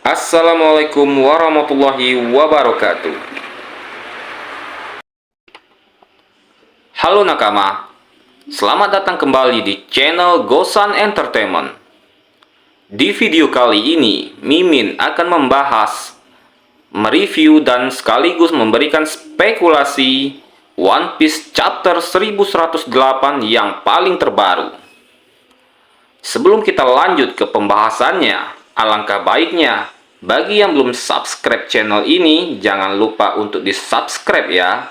Assalamualaikum warahmatullahi wabarakatuh. Halo nakama, selamat datang kembali di channel Gosan Entertainment. Di video kali ini, Mimin akan membahas, mereview dan sekaligus memberikan spekulasi One Piece chapter 1108 yang paling terbaru. Sebelum kita lanjut ke pembahasannya, alangkah baiknya bagi yang belum subscribe channel ini, jangan lupa untuk di-subscribe ya.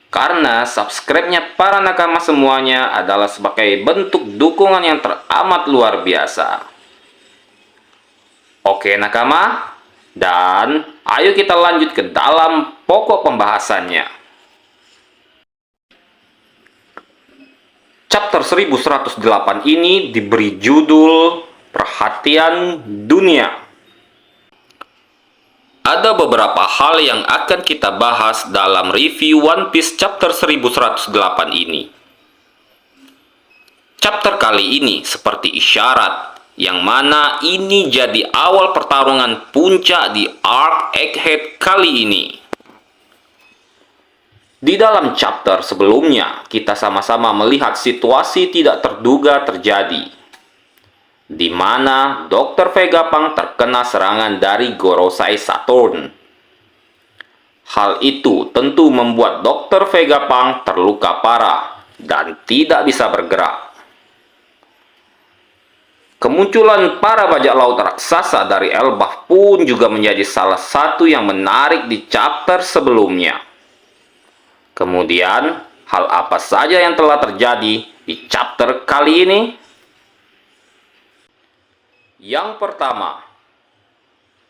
Karena subscribe-nya para nakama semuanya adalah sebagai bentuk dukungan yang teramat luar biasa. Oke nakama, dan ayo kita lanjut ke dalam pokok pembahasannya. Chapter 1108 ini diberi judul Perhatian Dunia. Ada beberapa hal yang akan kita bahas dalam review One Piece chapter 1108 ini. Chapter kali ini seperti isyarat, yang mana ini jadi awal pertarungan puncak di arc Egghead kali ini. Di dalam chapter sebelumnya, kita sama-sama melihat situasi tidak terduga terjadi, di mana Dr. Vegapunk terkena serangan dari Gorosei Saturn. Hal itu tentu membuat Dr. Vegapunk terluka parah dan tidak bisa bergerak. Kemunculan para bajak laut raksasa dari Elbaf pun juga menjadi salah satu yang menarik di chapter sebelumnya. Kemudian, hal apa saja yang telah terjadi di chapter kali ini? Yang pertama,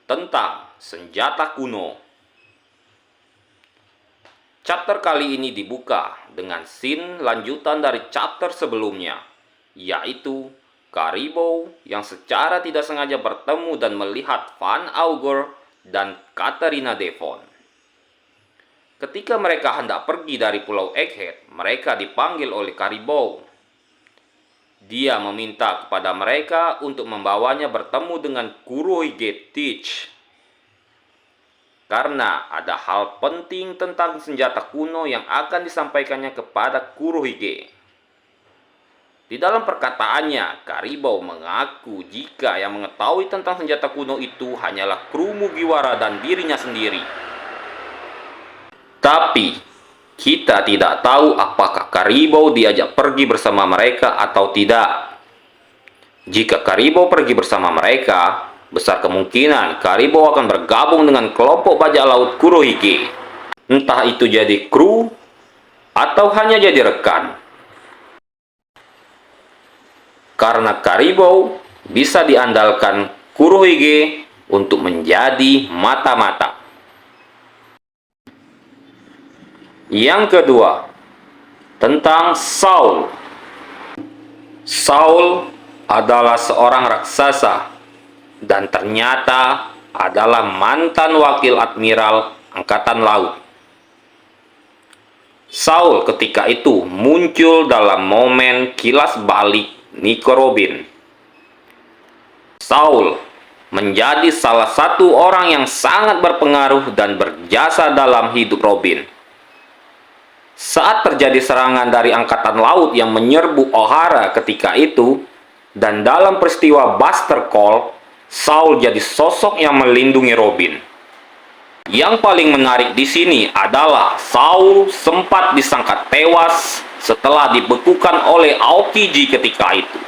tentang senjata kuno. Chapter kali ini dibuka dengan scene lanjutan dari chapter sebelumnya, yaitu Caribou yang secara tidak sengaja bertemu dan melihat Van Augur dan Katarina Devon. Ketika mereka hendak pergi dari Pulau Egghead, mereka dipanggil oleh Caribou. Dia meminta kepada mereka untuk membawanya bertemu dengan Kurohige Teach. Karena ada hal penting tentang senjata kuno yang akan disampaikannya kepada Kurohige. Di dalam perkataannya, Caribou mengaku jika yang mengetahui tentang senjata kuno itu hanyalah kru Mugiwara dan dirinya sendiri. Tapi, kita tidak tahu apakah Caribou diajak pergi bersama mereka atau tidak. Jika Caribou pergi bersama mereka, besar kemungkinan Caribou akan bergabung dengan kelompok bajak laut Kurohige. Entah itu jadi kru, atau hanya jadi rekan. Karena Caribou bisa diandalkan Kurohige untuk menjadi mata-mata. Yang kedua, tentang Saul. Saul adalah seorang raksasa dan ternyata adalah mantan wakil admiral angkatan laut. Saul ketika itu muncul dalam momen kilas balik Nico Robin. Saul menjadi salah satu orang yang sangat berpengaruh dan berjasa dalam hidup Robin. Saat terjadi serangan dari angkatan laut yang menyerbu Ohara ketika itu, dan dalam peristiwa Buster Call, Saul jadi sosok yang melindungi Robin. Yang paling menarik di sini adalah Saul sempat disangka tewas setelah dibekukan oleh Aokiji ketika itu.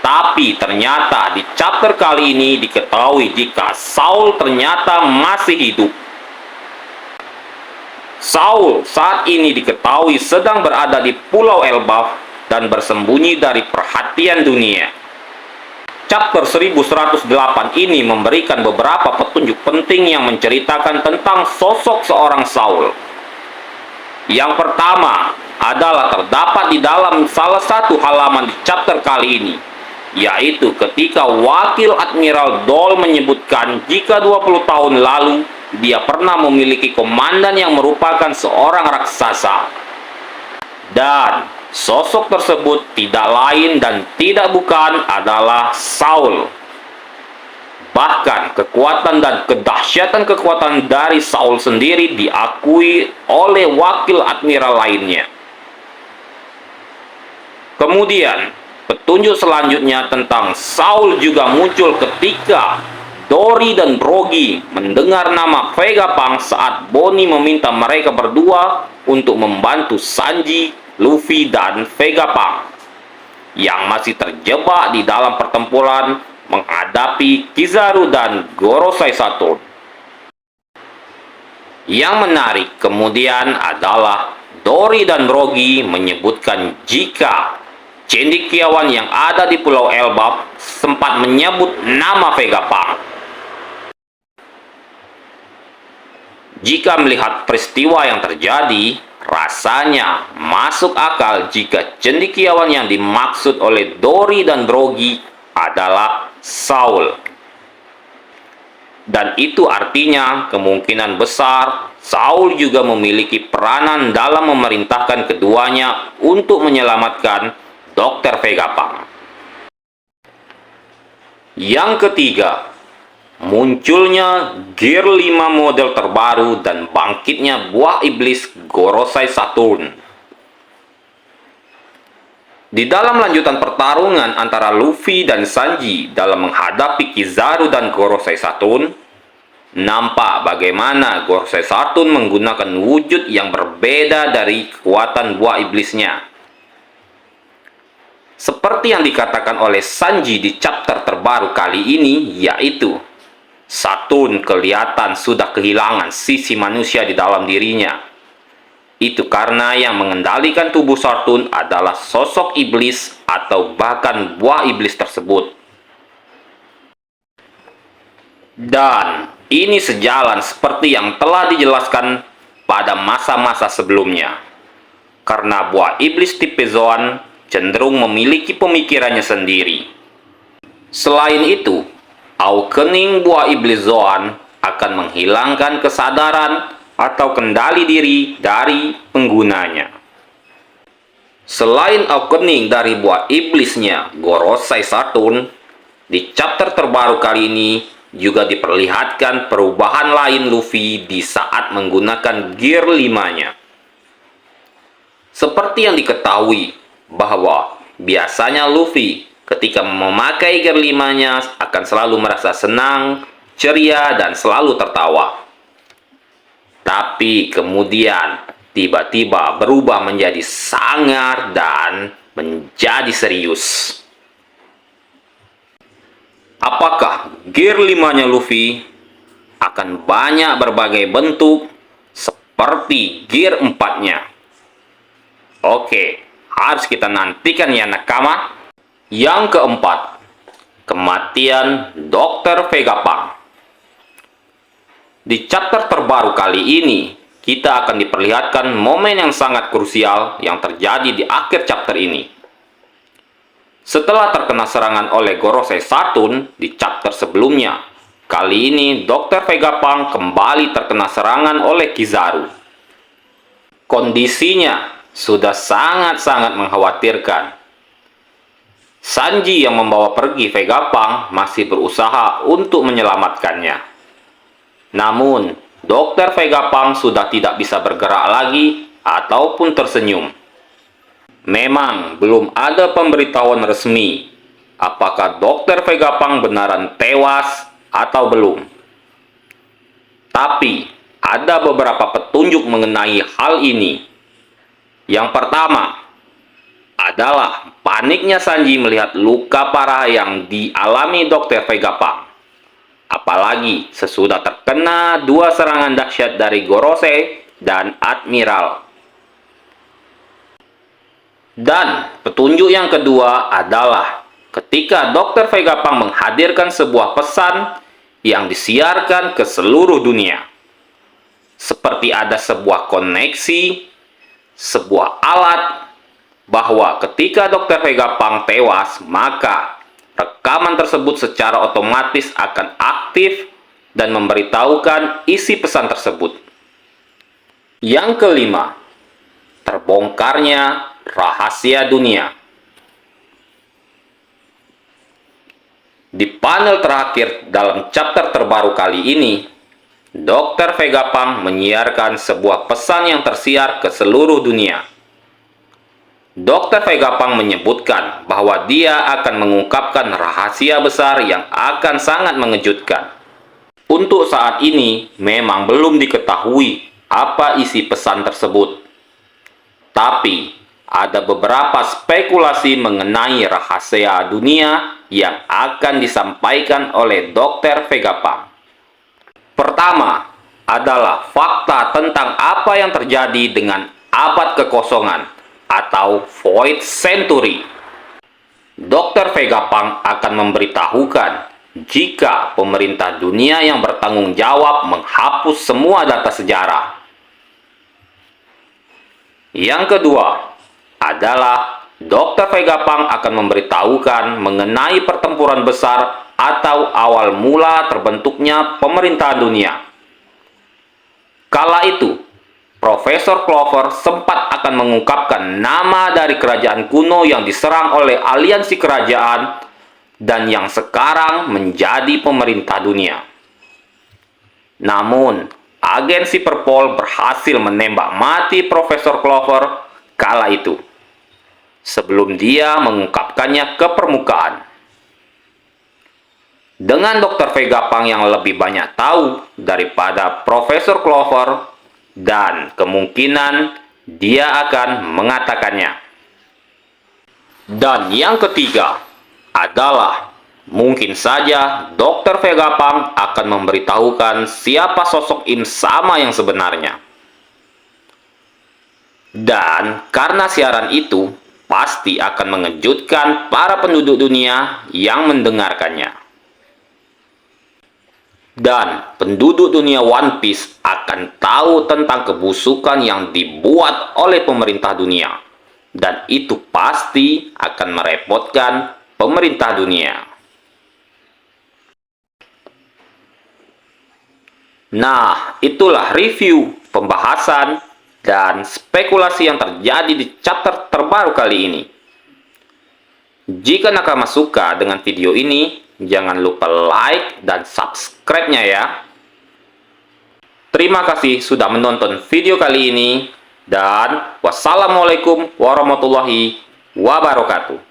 Tapi ternyata di chapter kali ini diketahui jika Saul ternyata masih hidup. Saul saat ini diketahui sedang berada di Pulau Elbaf dan bersembunyi dari perhatian dunia. Chapter 1108 ini memberikan beberapa petunjuk penting yang menceritakan tentang sosok seorang Saul. Yang pertama adalah terdapat di dalam salah satu halaman di chapter kali ini, yaitu ketika wakil Admiral Dol menyebutkan jika 20 tahun lalu dia pernah memiliki komandan yang merupakan seorang raksasa. Dan sosok tersebut tidak lain dan tidak bukan adalah Saul. Bahkan kekuatan dan kedahsyatan kekuatan dari Saul sendiri diakui oleh wakil admiral lainnya. Kemudian, petunjuk selanjutnya tentang Saul juga muncul ketika Dory dan Brogy mendengar nama Vegapunk saat Bonnie meminta mereka berdua untuk membantu Sanji, Luffy, dan Vegapunk yang masih terjebak di dalam pertempuran menghadapi Kizaru dan Gorosei Saturn. Yang menarik kemudian adalah Dory dan Brogy menyebutkan jika cendekiawan yang ada di Pulau Elbaf sempat menyebut nama Vegapunk. Jika melihat peristiwa yang terjadi, rasanya masuk akal jika cendekiawan yang dimaksud oleh Dory dan Brogy adalah Saul. Dan itu artinya kemungkinan besar Saul juga memiliki peranan dalam memerintahkan keduanya untuk menyelamatkan Dr. Vegapunk. Yang ketiga, munculnya Gear 5 model terbaru dan bangkitnya buah iblis Gorosei Saturn. Di dalam lanjutan pertarungan antara Luffy dan Sanji dalam menghadapi Kizaru dan Gorosei Saturn, nampak bagaimana Gorosei Saturn menggunakan wujud yang berbeda dari kekuatan buah iblisnya. Seperti yang dikatakan oleh Sanji di chapter terbaru kali ini, yaitu Saturn kelihatan sudah kehilangan sisi manusia di dalam dirinya. Itu karena yang mengendalikan tubuh Saturn adalah sosok iblis atau bahkan buah iblis tersebut. Dan ini sejalan seperti yang telah dijelaskan pada masa-masa sebelumnya. Karena buah iblis tipe Zoan cenderung memiliki pemikirannya sendiri. Selain itu, awakening buah iblis Zoan akan menghilangkan kesadaran atau kendali diri dari penggunanya. Selain awakening dari buah iblisnya Gorosei Saturn, di chapter terbaru kali ini juga diperlihatkan perubahan lain Luffy di saat menggunakan Gear 5-nya. Seperti yang diketahui bahwa biasanya Luffy ketika memakai Gear 5-nya akan selalu merasa senang, ceria, dan selalu tertawa. Tapi kemudian tiba-tiba berubah menjadi sangar dan menjadi serius. Apakah Gear 5-nya Luffy akan banyak berbagai bentuk seperti Gear 4-nya? Oke, harus kita nantikan ya nakama. Yang keempat, kematian Dr. Vegapunk. Di chapter terbaru kali ini, kita akan diperlihatkan momen yang sangat krusial yang terjadi di akhir chapter ini. Setelah terkena serangan oleh Gorosei Saturn di chapter sebelumnya, kali ini Dr. Vegapunk kembali terkena serangan oleh Kizaru. Kondisinya sudah sangat-sangat mengkhawatirkan. Sanji yang membawa pergi Vegapunk masih berusaha untuk menyelamatkannya. Namun, Dr. Vegapunk sudah tidak bisa bergerak lagi ataupun tersenyum. Memang belum ada pemberitahuan resmi apakah Dr. Vegapunk benaran tewas atau belum. Tapi, ada beberapa petunjuk mengenai hal ini. Yang pertama adalah paniknya Sanji melihat luka parah yang dialami Dr. Vegapunk. Apalagi sesudah terkena dua serangan dahsyat dari Gorosei dan Admiral. Dan petunjuk yang kedua adalah ketika Dr. Vegapunk menghadirkan sebuah pesan yang disiarkan ke seluruh dunia. Seperti ada sebuah koneksi, sebuah alat, bahwa ketika Dr. Vegapunk tewas, maka rekaman tersebut secara otomatis akan aktif dan memberitahukan isi pesan tersebut. Yang kelima, terbongkarnya rahasia dunia. Di panel terakhir dalam chapter terbaru kali ini, Dr. Vega Pang menyiarkan sebuah pesan yang tersiar ke seluruh dunia. Dr. Vega Pang menyebutkan bahwa dia akan mengungkapkan rahasia besar yang akan sangat mengejutkan. Untuk saat ini, memang belum diketahui apa isi pesan tersebut. Tapi, ada beberapa spekulasi mengenai rahasia dunia yang akan disampaikan oleh Dr. Vega Pang. Pertama, adalah fakta tentang apa yang terjadi dengan abad kekosongan atau Void Century. Dr. Vega Pang akan memberitahukan jika pemerintah dunia yang bertanggung jawab menghapus semua data sejarah. Yang kedua, adalah Dr. Vega Pang akan memberitahukan mengenai pertempuran besar atau awal mula terbentuknya pemerintahan dunia. Kala itu, Profesor Clover sempat akan mengungkapkan nama dari kerajaan kuno yang diserang oleh aliansi kerajaan dan yang sekarang menjadi pemerintah dunia. Namun, agensi Perpol berhasil menembak mati Profesor Clover kala itu, sebelum dia mengungkapkannya ke permukaan. Dengan Dr. Vega Pang yang lebih banyak tahu daripada Profesor Clover, dan kemungkinan dia akan mengatakannya. Dan yang ketiga adalah mungkin saja Dr. Vega Pang akan memberitahukan siapa sosok Im Sama yang sebenarnya. Dan karena siaran itu pasti akan mengejutkan para penduduk dunia yang mendengarkannya. Dan penduduk dunia One Piece akan tahu tentang kebusukan yang dibuat oleh pemerintah dunia. Dan itu pasti akan merepotkan pemerintah dunia. Nah, itulah review, pembahasan, dan spekulasi yang terjadi di chapter terbaru kali ini. Jika nakama suka dengan video ini, jangan lupa like dan subscribe-nya ya. Terima kasih sudah menonton video kali ini, dan wassalamualaikum warahmatullahi wabarakatuh.